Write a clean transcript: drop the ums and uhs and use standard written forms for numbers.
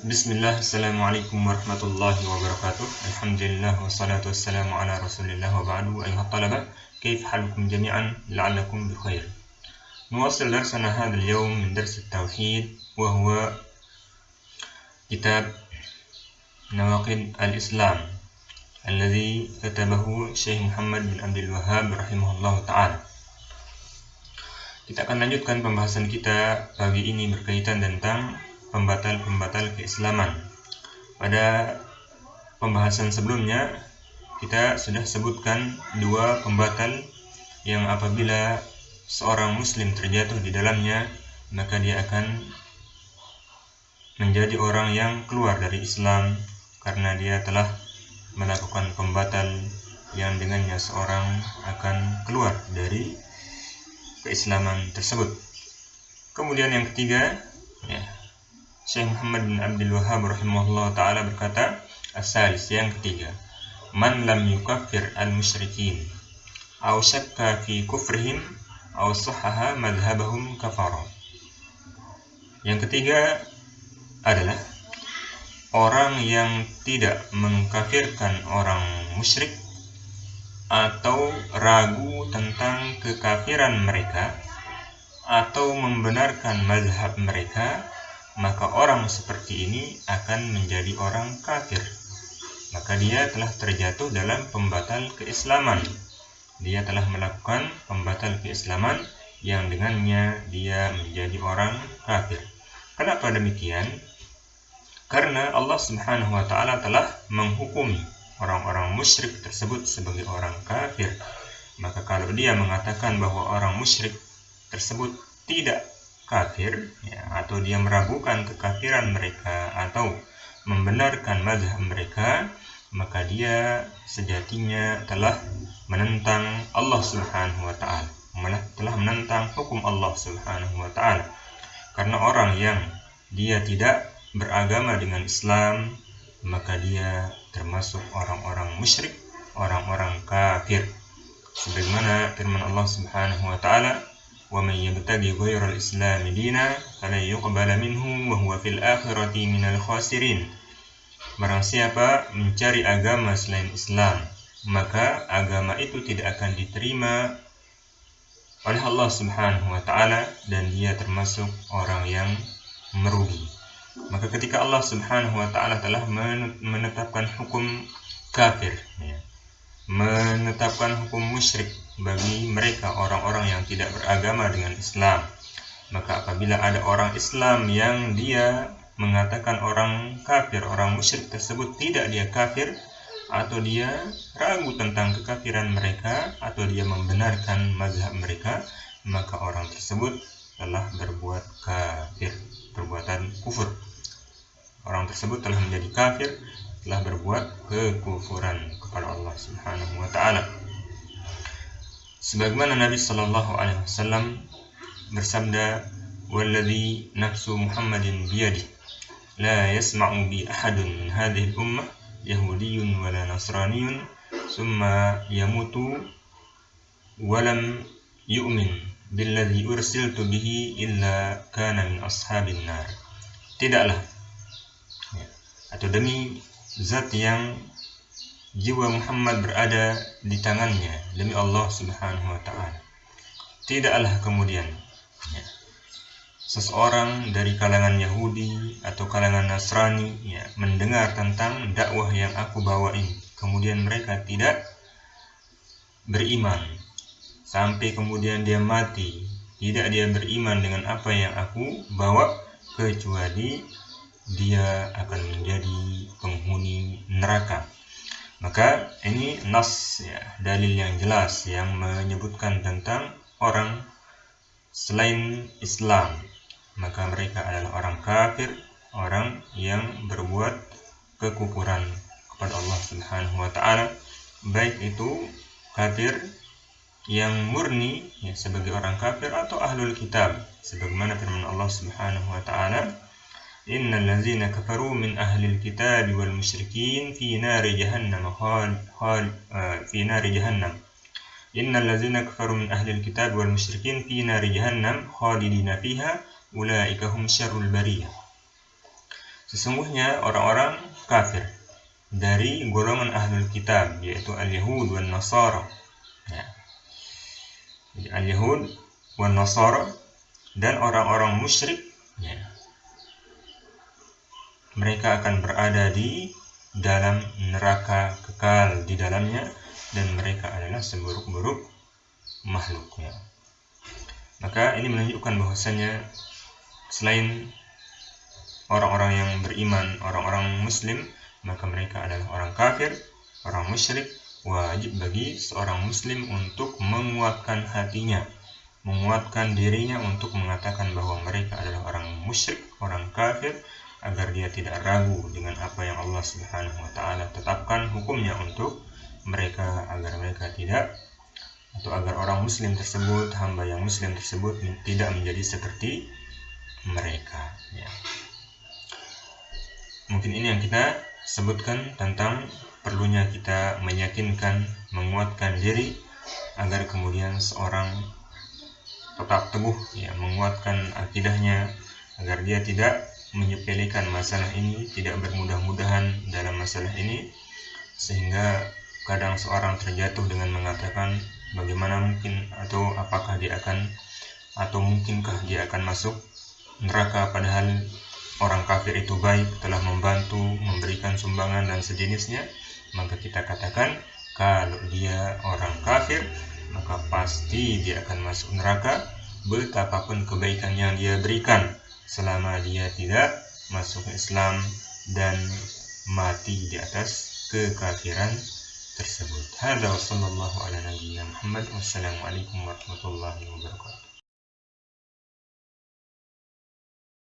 Bismillah, Assalamualaikum warahmatullahi wabarakatuh. Alhamdulillah, wassalatu wassalamu ala rasulillah wa ba'du. Ayuhat talaba, كيف حالكم جميعا لعلكم بخير. نواصل درسنا هذا اليوم من درس التوحيد وهو كتاب نواقض الإسلام الذي كتبه Syekh Muhammad bin Abdul Wahhab rahimahullah ta'ala. Kita akan lanjutkan pembahasan kita pagi ini berkaitan tentang pembatal-pembatal keislaman. Pada pembahasan sebelumnya kita sudah sebutkan dua pembatal yang apabila seorang muslim terjatuh di dalamnya maka dia akan menjadi orang yang keluar dari Islam karena dia telah melakukan pembatal yang dengannya seorang akan keluar dari keislaman tersebut. Kemudian yang ketiga, Syekh Muhammad bin Abdul Wahhab rahimahullah ta'ala berkata, as-salis, yang ketiga, man lam yukaffir al-musyrikin aw syakka fi kufrihim aw sahaha madhabahum kafara. Yang ketiga adalah orang yang tidak mengkafirkan orang musyrik atau ragu tentang kekafiran mereka atau membenarkan mazhab mereka, maka orang seperti ini akan menjadi orang kafir. Maka dia telah terjatuh dalam pembatal keislaman. Dia telah melakukan pembatal keislaman yang dengannya dia menjadi orang kafir. Kenapa demikian? Karena Allah Subhanahu wa ta'ala telah menghukumi orang-orang musyrik tersebut sebagai orang kafir. Maka kalau dia mengatakan bahwa orang musyrik tersebut tidak kafir, atau dia meragukan kekafiran mereka atau membenarkan mazhab mereka, maka dia sejatinya telah menentang Allah Subhanahu wa ta'ala, telah menentang hukum Allah Subhanahu wa ta'ala. Karena orang yang dia tidak beragama dengan Islam, maka dia termasuk orang-orang musyrik, orang-orang kafir. Sebagaimana firman Allah Subhanahu wa ta'ala, وَمَنْ يَبْتَغِ غَيْرَ الْإِسْلَامِ دِينًا فَلَنْ يُقْبَلَ مِنْهُ وَهُوَ فِي الْآخِرَةِ مِنَ الْخَاسِرِينَ. Barang siapa mencari agama selain Islam, maka agama itu tidak akan diterima oleh Allah Subhanahu wa ta'ala dan dia termasuk orang yang merugi. Maka ketika Allah Subhanahu wa ta'ala telah menetapkan hukum kafir, menetapkan hukum musyrik bagi mereka orang-orang yang tidak beragama dengan Islam, maka apabila ada orang Islam yang dia mengatakan orang kafir, orang musyrik tersebut tidak dia kafir, atau dia ragu tentang kekafiran mereka, atau dia membenarkan mazhab mereka, maka orang tersebut telah berbuat kafir, perbuatan kufur. Orang tersebut telah menjadi kafir, telah berbuat kekufuran kepada Allah Subhanahu wa ta'ala. Sebagaimana Nabi sallallahu alaihi wasallam bersabda, "Walladzi nafsu Muhammadin biyadihi la yasma'u bi ahadun min hadhihi al-ummah yahudiyyun wala nasraniyyun thumma yamutu wa lam yu'min billadzi ursiltu bihi illa kana min ashabin nar." Tidaklah, atau demi zat yang jiwa Muhammad berada di tangannya, demi Allah Subhanahu wa ta'ala, tidaklah kemudian seseorang dari kalangan Yahudi atau kalangan Nasrani mendengar tentang dakwah yang aku bawa ini, kemudian mereka tidak beriman sampai kemudian dia mati, tidak dia beriman dengan apa yang aku bawa, kecuali dia akan menjadi penghuni neraka. Maka ini nas, dalil yang jelas yang menyebutkan tentang orang selain Islam, maka mereka adalah orang kafir, orang yang berbuat kekufuran kepada Allah Subhanahu wa ta'ala, baik itu kafir yang murni sebagai orang kafir atau ahlul kitab, sebagaimana firman Allah Subhanahu wa ta'ala, innal ladzina kafaru min ahlil kitab wal musyrikin fi nari jahannam fi nari jahannam innal ladzina kafaru min ahlil kitab wal musyrikin fi nari jahannam khalidina fiha ulaika hum syarrul bariyah. Sesungguhnya orang-orang kafir dari golongan ahlul kitab, yaitu al-Yahud wan Nasara. Ya. Jadi al-Yahud wan Nasara dan orang-orang musyrik, ya, mereka akan berada di dalam neraka kekal di dalamnya, dan mereka adalah seburuk-buruk makhluk. Ya. Maka ini menunjukkan bahwasanya selain orang-orang yang beriman, orang-orang muslim, maka mereka adalah orang kafir, orang musyrik. Wajib bagi seorang muslim untuk menguatkan hatinya, menguatkan dirinya untuk mengatakan bahwa mereka adalah orang musyrik, orang kafir, agar dia tidak ragu dengan apa yang Allah Subhanahu wa taala tetapkan hukumnya untuk mereka, agar mereka tidak, atau agar orang muslim tersebut, hamba yang muslim tersebut tidak menjadi seperti mereka. Ya. Mungkin ini yang kita sebutkan tentang perlunya kita meyakinkan, menguatkan diri agar kemudian seorang tetap teguh, ya, menguatkan akidahnya, agar dia tidak menyepelekan masalah ini, tidak bermudah-mudahan dalam masalah ini, sehingga kadang seorang terjatuh dengan mengatakan bagaimana mungkin, atau apakah dia akan, atau mungkinkah dia akan masuk neraka, padahal orang kafir itu baik, telah membantu, memberikan sumbangan dan sejenisnya. Maka kita katakan kalau dia orang kafir, maka pasti dia akan masuk neraka, betapapun kebaikan yang dia berikan, selama dia tidak masuk Islam dan mati di atas kekafiran tersebut. Hadza wa sallallahu ala nabiyyina Muhammad. Wassalamualaikum warahmatullahi wabarakatuh.